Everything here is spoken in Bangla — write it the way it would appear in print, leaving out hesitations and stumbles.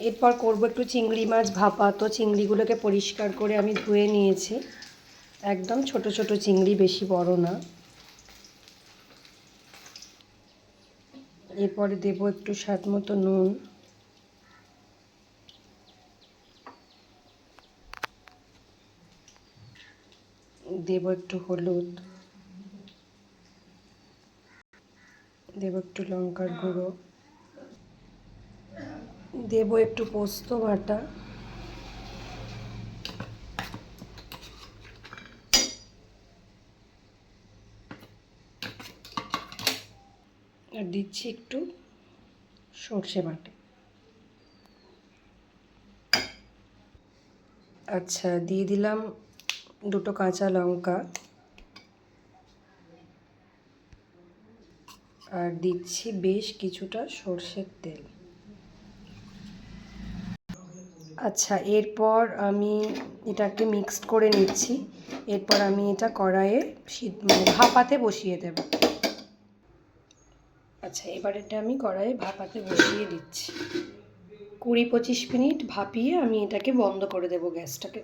এরপর করব একটু চিংড়ি মাছ ভাপা। তো চিংড়িগুলোকে পরিষ্কার করে আমি ধুয়ে নিয়েছি, একদম ছোট ছোট চিংড়ি, বেশি বড় না। এরপরে দেব একটু স্বাদ মতো নুন, দেব একটু হলুদ, দেব একটু লঙ্কার গুঁড়ো, দেব একটু পোস্ত বাটা, আর দিচ্ছি একটু সর্ষে বাটা। আচ্ছা, দিয়ে দিলাম দুটো কাঁচা লঙ্কা, আর দিচ্ছি বেশ কিছুটা সর্ষের তেল। আচ্ছা, এরপর আমি এটাকে মিক্সড করে নিচ্ছি। এরপর আমি এটা কড়াইয়ে ভাপাতে বসিয়ে দেব। আচ্ছা, এবার এটা আমি কড়াইয়ে ভাপাতে বসিয়ে দিচ্ছি। 20-25 মিনিট ভাপিয়ে আমি এটাকে বন্ধ করে দেব গ্যাসটাকে।